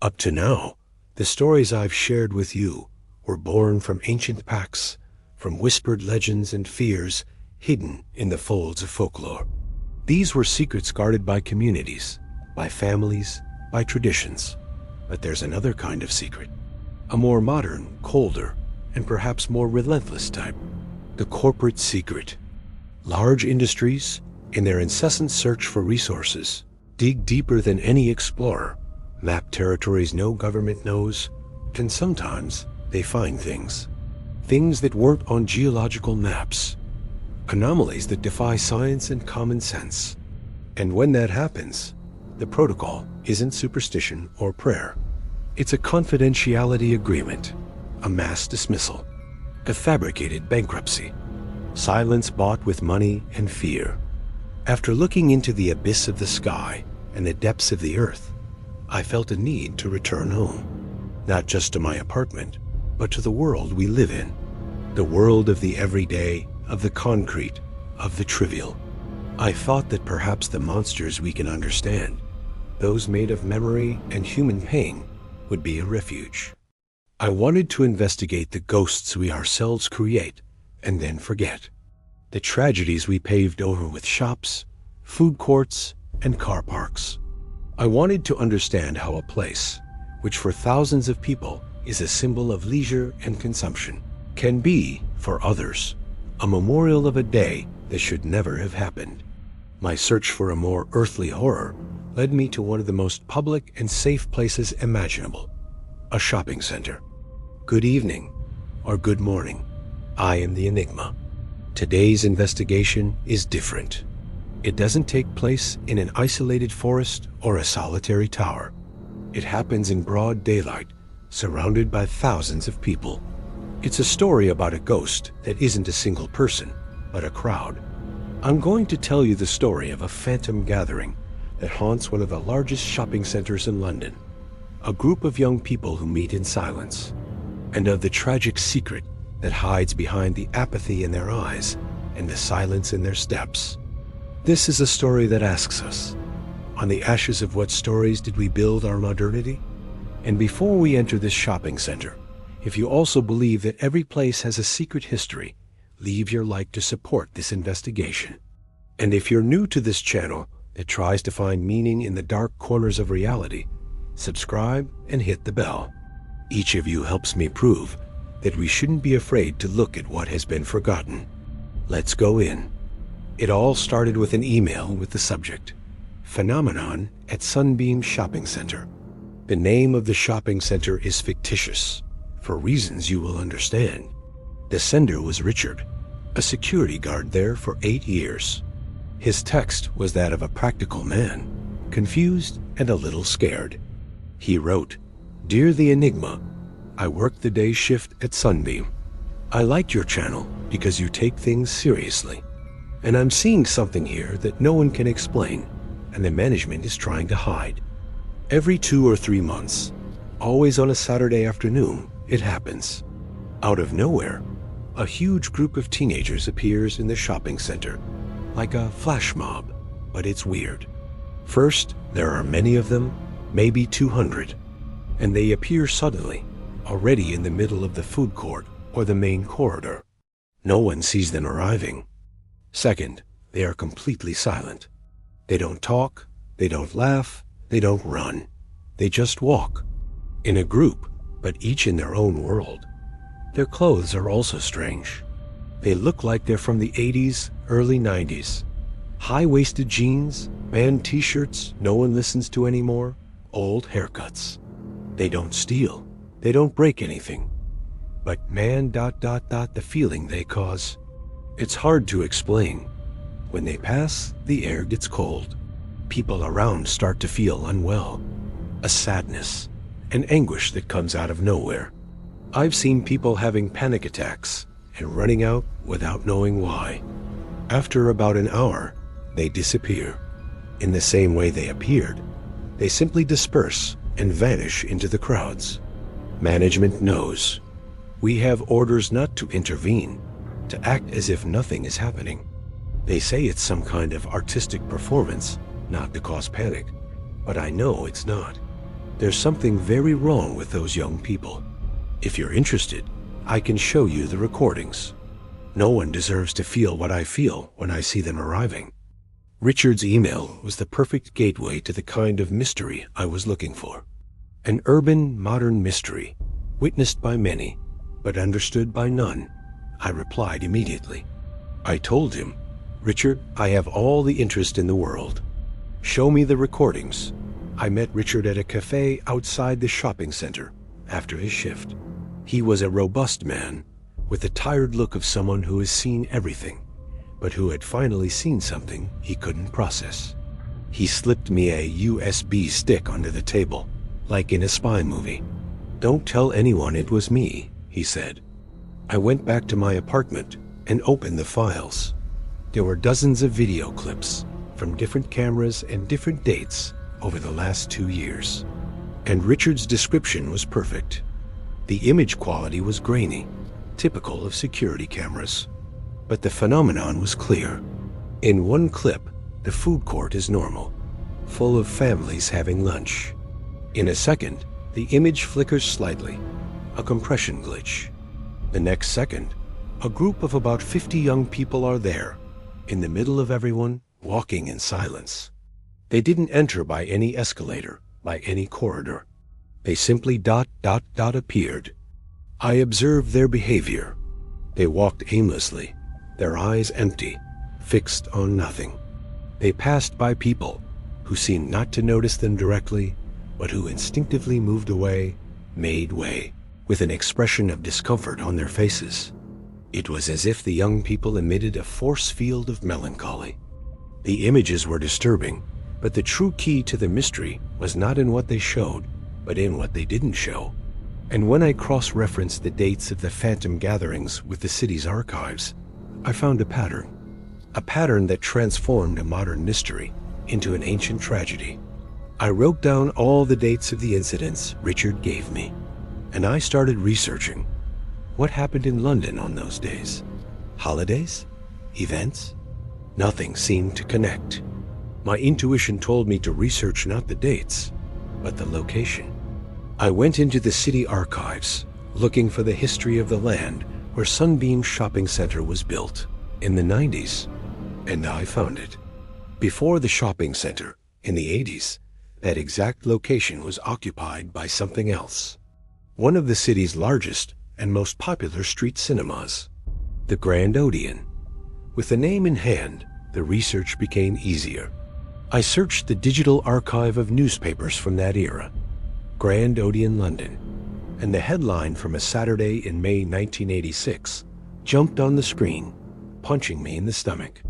Up to now, the stories I've shared with you were born from ancient pacts, from whispered legends and fears hidden in the folds of folklore. These were secrets guarded by communities, by families, by traditions. But there's another kind of secret, a more modern, colder, and perhaps more relentless type, the corporate secret. Large industries, in their incessant search for resources, dig deeper than any explorer, map territories no government knows, and sometimes they find things that weren't on geological maps, anomalies that defy science and common sense. And when that happens, the protocol isn't superstition or prayer. It's a confidentiality agreement, a mass dismissal, a fabricated bankruptcy, silence bought with money and fear. After looking into the abyss of the sky and the depths of the earth, I felt a need to return home, not just to my apartment, but to the world we live in, the world of the everyday, of the concrete, of the trivial. I thought that perhaps the monsters we can understand, those made of memory and human pain, would be a refuge. I wanted to investigate the ghosts we ourselves create and then forget, the tragedies we paved over with shops, food courts, and car parks. I wanted to understand how a place, which for thousands of people is a symbol of leisure and consumption, can be, for others, a memorial of a day that should never have happened. My search for a more earthly horror led me to one of the most public and safe places imaginable, a shopping center. Good evening, or good morning. I am the Enigma. Today's investigation is different. It doesn't take place in an isolated forest or a solitary tower. It happens in broad daylight, surrounded by thousands of people. It's a story about a ghost that isn't a single person, but a crowd. I'm going to tell you the story of a phantom gathering that haunts one of the largest shopping centers in London, a group of young people who meet in silence, and of the tragic secret that hides behind the apathy in their eyes and the silence in their steps. This is a story that asks us, on the ashes of what stories did we build our modernity? And before we enter this shopping center, if you also believe that every place has a secret history, leave your like to support this investigation. And if you're new to this channel that tries to find meaning in the dark corners of reality, subscribe and hit the bell. Each of you helps me prove that we shouldn't be afraid to look at what has been forgotten. Let's go in. It all started with an email with the subject, Phenomenon at Sunbeam Shopping Center. The name of the shopping center is fictitious, for reasons you will understand. The sender was Richard, a security guard there for 8 years. His text was that of a practical man, confused and a little scared. He wrote, "Dear the Enigma, I work the day shift at Sunbeam. I liked your channel because you take things seriously. And I'm seeing something here that no one can explain, and the management is trying to hide. Every 2 or 3 months, always on a Saturday afternoon, it happens. Out of nowhere, a huge group of teenagers appears in the shopping center, like a flash mob, but it's weird. First, there are many of them, maybe 200, and they appear suddenly, already in the middle of the food court or the main corridor. No one sees them arriving. Second, they are completely silent. They don't talk, they don't laugh, they don't run. They just walk, in a group, but each in their own world. Their clothes are also strange. They look like they're from the 80s, early 90s. High-waisted jeans, band t-shirts no one listens to anymore, old haircuts. They don't steal, they don't break anything. But man, the feeling they cause. It's hard to explain. When they pass, the air gets cold. People around start to feel unwell. A sadness, an anguish that comes out of nowhere. I've seen people having panic attacks and running out without knowing why. After about an hour, they disappear. In the same way they appeared, they simply disperse and vanish into the crowds. Management knows. We have orders not to intervene, to act as if nothing is happening. They say it's some kind of artistic performance, not to cause panic, but I know it's not. There's something very wrong with those young people. If you're interested, I can show you the recordings. No one deserves to feel what I feel when I see them arriving. Richard's email was the perfect gateway to the kind of mystery I was looking for. An urban, modern mystery, witnessed by many, but understood by none. I replied immediately. I told him, "Richard, I have all the interest in the world. Show me the recordings." I met Richard at a cafe outside the shopping center after his shift. He was a robust man, with the tired look of someone who has seen everything, but who had finally seen something he couldn't process. He slipped me a USB stick under the table, like in a spy movie. "Don't tell anyone it was me," he said. I went back to my apartment and opened the files. There were dozens of video clips from different cameras and different dates over the last 2 years. And Richard's description was perfect. The image quality was grainy, typical of security cameras. But the phenomenon was clear. In one clip, the food court is normal, full of families having lunch. In a second, the image flickers slightly, a compression glitch. The next second, a group of about 50 young people are there, in the middle of everyone, walking in silence. They didn't enter by any escalator, by any corridor. They simply appeared. I observed their behavior. They walked aimlessly, their eyes empty, fixed on nothing. They passed by people who seemed not to notice them directly, but who instinctively moved away, made way, with an expression of discomfort on their faces. It was as if the young people emitted a force field of melancholy. The images were disturbing, but the true key to the mystery was not in what they showed, but in what they didn't show. And when I cross-referenced the dates of the phantom gatherings with the city's archives, I found a pattern that transformed a modern mystery into an ancient tragedy. I wrote down all the dates of the incidents Richard gave me, and I started researching. What happened in London on those days? Holidays? Events? Nothing seemed to connect. My intuition told me to research not the dates, but the location. I went into the city archives, looking for the history of the land where Sunbeam Shopping Center was built in the 90s, and I found it. Before the shopping center, in the 80s, that exact location was occupied by something else. One of the city's largest and most popular street cinemas, the Grand Odeon. With the name in hand, the research became easier. I searched the digital archive of newspapers from that era, Grand Odeon, London, and the headline from a Saturday in May 1986 jumped on the screen, punching me in the stomach.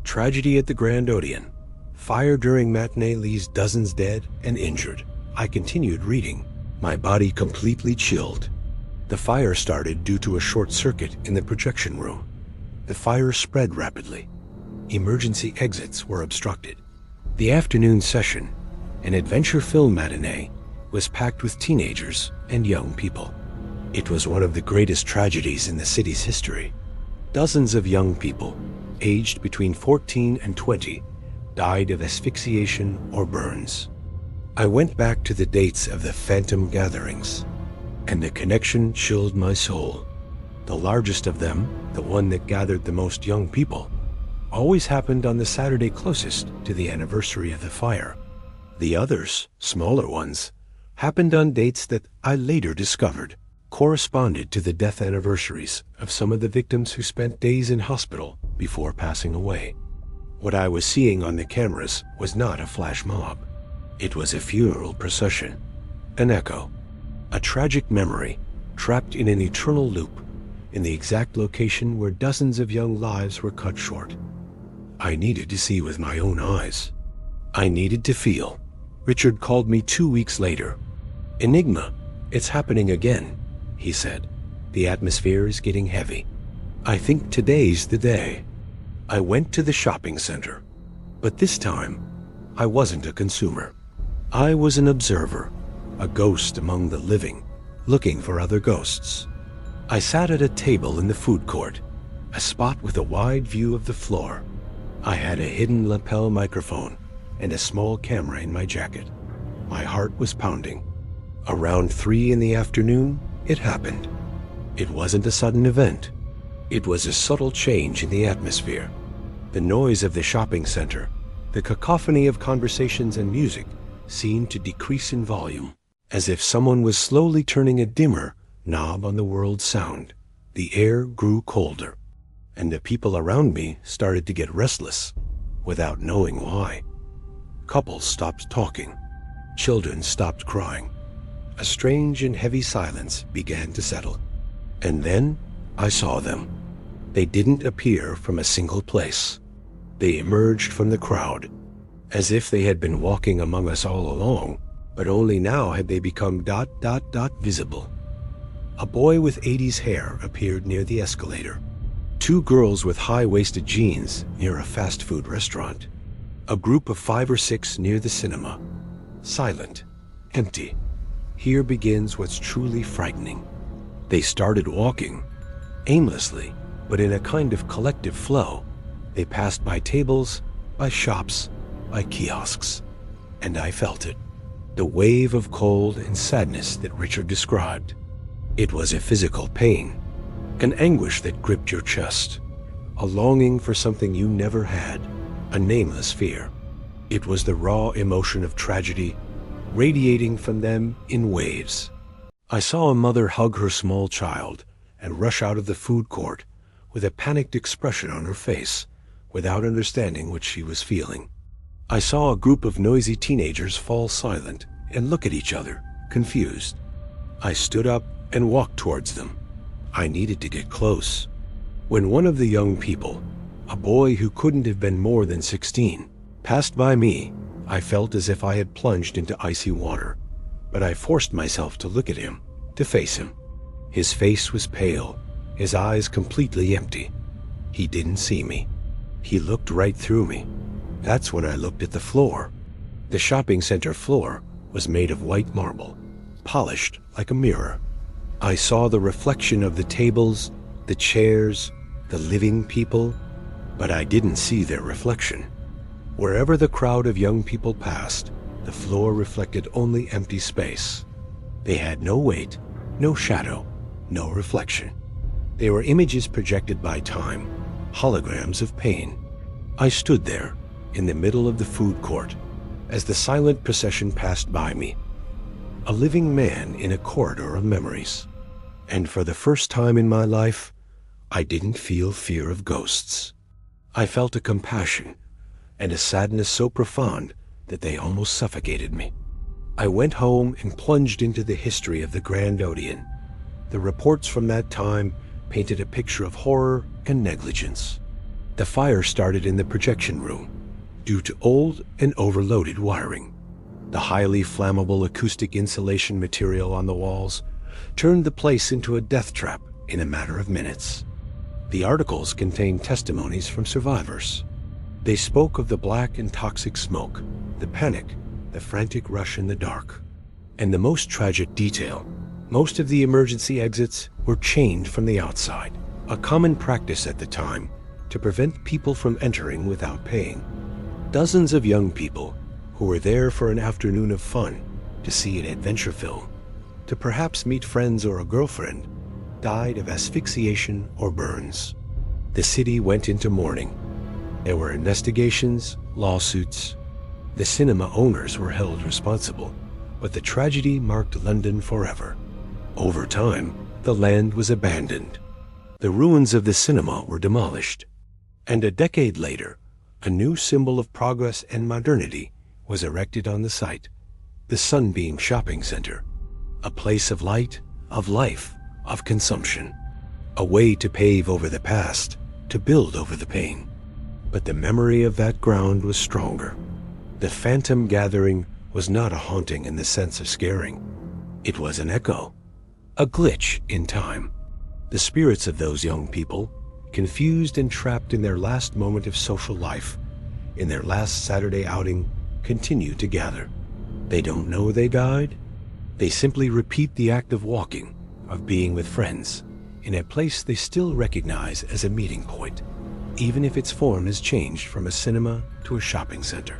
Tragedy at the Grand Odeon. Fire during matinee leaves dozens dead and injured. I continued reading, my body completely chilled. The fire started due to a short circuit in the projection room. The fire spread rapidly. Emergency exits were obstructed. The afternoon session, an adventure film matinee, was packed with teenagers and young people. It was one of the greatest tragedies in the city's history. Dozens of young people, aged between 14 and 20, died of asphyxiation or burns. I went back to the dates of the phantom gatherings, and the connection chilled my soul. The largest of them, the one that gathered the most young people, always happened on the Saturday closest to the anniversary of the fire. The others, smaller ones, happened on dates that I later discovered corresponded to the death anniversaries of some of the victims who spent days in hospital before passing away. What I was seeing on the cameras was not a flash mob. It was a funeral procession, an echo, a tragic memory trapped in an eternal loop in the exact location where dozens of young lives were cut short. I needed to see with my own eyes. I needed to feel. Richard called me 2 weeks later. "Enigma, it's happening again," he said. "The atmosphere is getting heavy. I think today's the day." I went to the shopping center, but this time I wasn't a consumer. I was an observer, a ghost among the living, looking for other ghosts. I sat at a table in the food court, a spot with a wide view of the floor. I had a hidden lapel microphone and a small camera in my jacket. My heart was pounding, Around 3 in the afternoon, it happened. It wasn't a sudden event. It was a subtle change in the atmosphere. The noise of the shopping center, the cacophony of conversations and music, seemed to decrease in volume, as if someone was slowly turning a dimmer knob on the world's sound. The air grew colder, and the people around me started to get restless, without knowing why. Couples stopped talking. Children stopped crying. A strange and heavy silence began to settle. And then I saw them. They didn't appear from a single place. They emerged from the crowd, as if they had been walking among us all along, but only now had they become ... visible. A boy with 80s hair appeared near the escalator. 2 girls with high-waisted jeans near a fast food restaurant. A group of 5 or 6 near the cinema. Silent, empty. Here begins what's truly frightening. They started walking, aimlessly, but in a kind of collective flow. They passed by tables, by shops, by kiosks, and I felt it. The wave of cold and sadness that Richard described. It was a physical pain, an anguish that gripped your chest, a longing for something you never had, a nameless fear. It was the raw emotion of tragedy, radiating from them in waves. I saw a mother hug her small child and rush out of the food court with a panicked expression on her face, without understanding what she was feeling. I saw a group of noisy teenagers fall silent and look at each other, confused. I stood up and walked towards them. I needed to get close. When one of the young people, a boy who couldn't have been more than 16, passed by me, I felt as if I had plunged into icy water. But I forced myself to look at him, to face him. His face was pale, his eyes completely empty. He didn't see me. He looked right through me. That's when I looked at the floor. The shopping center floor was made of white marble, polished like a mirror. I saw the reflection of the tables, the chairs, the living people, but I didn't see their reflection. Wherever the crowd of young people passed, the floor reflected only empty space. They had no weight, no shadow, no reflection. They were images projected by time, holograms of pain. I stood there, in the middle of the food court, as the silent procession passed by me. A living man in a corridor of memories. And for the first time in my life, I didn't feel fear of ghosts. I felt a compassion and a sadness so profound that they almost suffocated me. I went home and plunged into the history of the Grand Odeon. The reports from that time painted a picture of horror and negligence. The fire started in the projection room, due to old and overloaded wiring. The highly flammable acoustic insulation material on the walls turned the place into a death trap in a matter of minutes. The articles contained testimonies from survivors. They spoke of the black and toxic smoke, the panic, the frantic rush in the dark. And the most tragic detail, most of the emergency exits were chained from the outside, a common practice at the time to prevent people from entering without paying. Dozens of young people who were there for an afternoon of fun, to see an adventure film, to perhaps meet friends or a girlfriend, died of asphyxiation or burns. The city went into mourning. There were investigations, lawsuits. The cinema owners were held responsible, but the tragedy marked London forever. Over time, the land was abandoned. The ruins of the cinema were demolished. And a decade later, a new symbol of progress and modernity was erected on the site, the Sunbeam Shopping Center, a place of light, of life, of consumption, a way to pave over the past, to build over the pain. But the memory of that ground was stronger. The phantom gathering was not a haunting in the sense of scaring. It was an echo, a glitch in time. The spirits of those young people, confused and trapped in their last moment of social life, in their last Saturday outing, continue to gather. They don't know they died. They simply repeat the act of walking, of being with friends, in a place they still recognize as a meeting point, even if its form has changed from a cinema to a shopping center.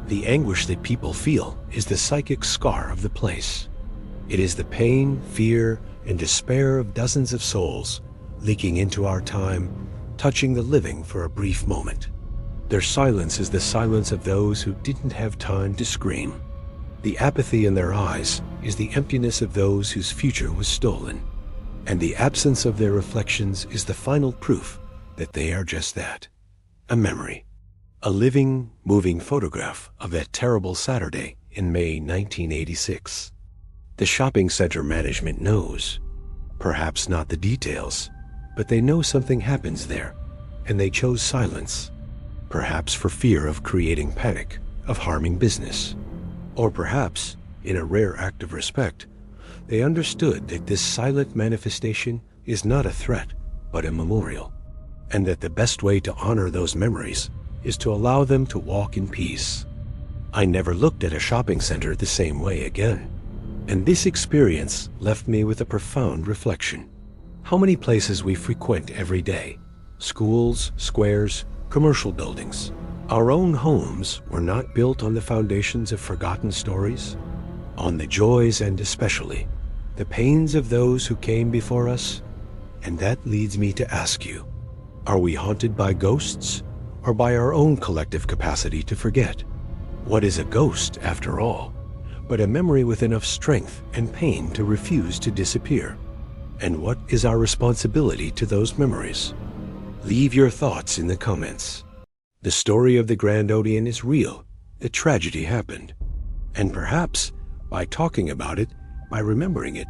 The anguish that people feel is the psychic scar of the place. It is the pain, fear, and despair of dozens of souls leaking into our time, touching the living for a brief moment. Their silence is the silence of those who didn't have time to scream. The apathy in their eyes is the emptiness of those whose future was stolen. And the absence of their reflections is the final proof that they are just that, a memory. A living, moving photograph of that terrible Saturday in May 1986. The shopping center management knows. Perhaps not the details, but they know something happens there, and they chose silence. Perhaps for fear of creating panic, of harming business. Or perhaps, in a rare act of respect, they understood that this silent manifestation is not a threat, but a memorial, and that the best way to honor those memories is to allow them to walk in peace. I never looked at a shopping center the same way again, and this experience left me with a profound reflection. How many places we frequent every day, schools, squares, commercial buildings. Our own homes were not built on the foundations of forgotten stories, on the joys and especially the pains of those who came before us. And that leads me to ask you, are we haunted by ghosts or by our own collective capacity to forget? What is a ghost, after all, but a memory with enough strength and pain to refuse to disappear? And what is our responsibility to those memories? Leave your thoughts in the comments. The story of the Grand Odeon is real. The tragedy happened. And perhaps, by talking about it, by remembering it,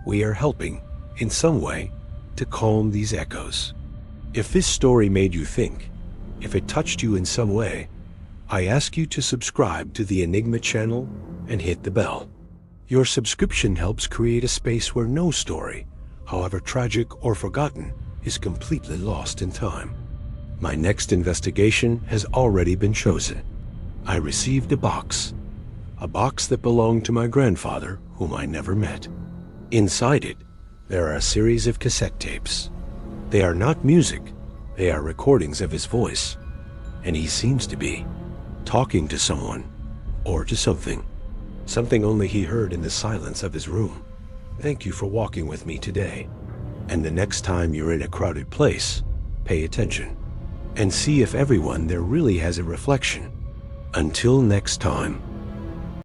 we are helping, in some way, to calm these echoes. If this story made you think, if it touched you in some way, I ask you to subscribe to the Enigma channel and hit the bell. Your subscription helps create a space where no story, however tragic or forgotten, is completely lost in time. My next investigation has already been chosen. I received a box that belonged to my grandfather, whom I never met. Inside it, there are a series of cassette tapes. They are not music, they are recordings of his voice, and he seems to be talking to someone, or to something only he heard in the silence of his room. Thank you for walking with me today, and the next time you're in a crowded place, pay attention, and see if everyone there really has a reflection. Until next time.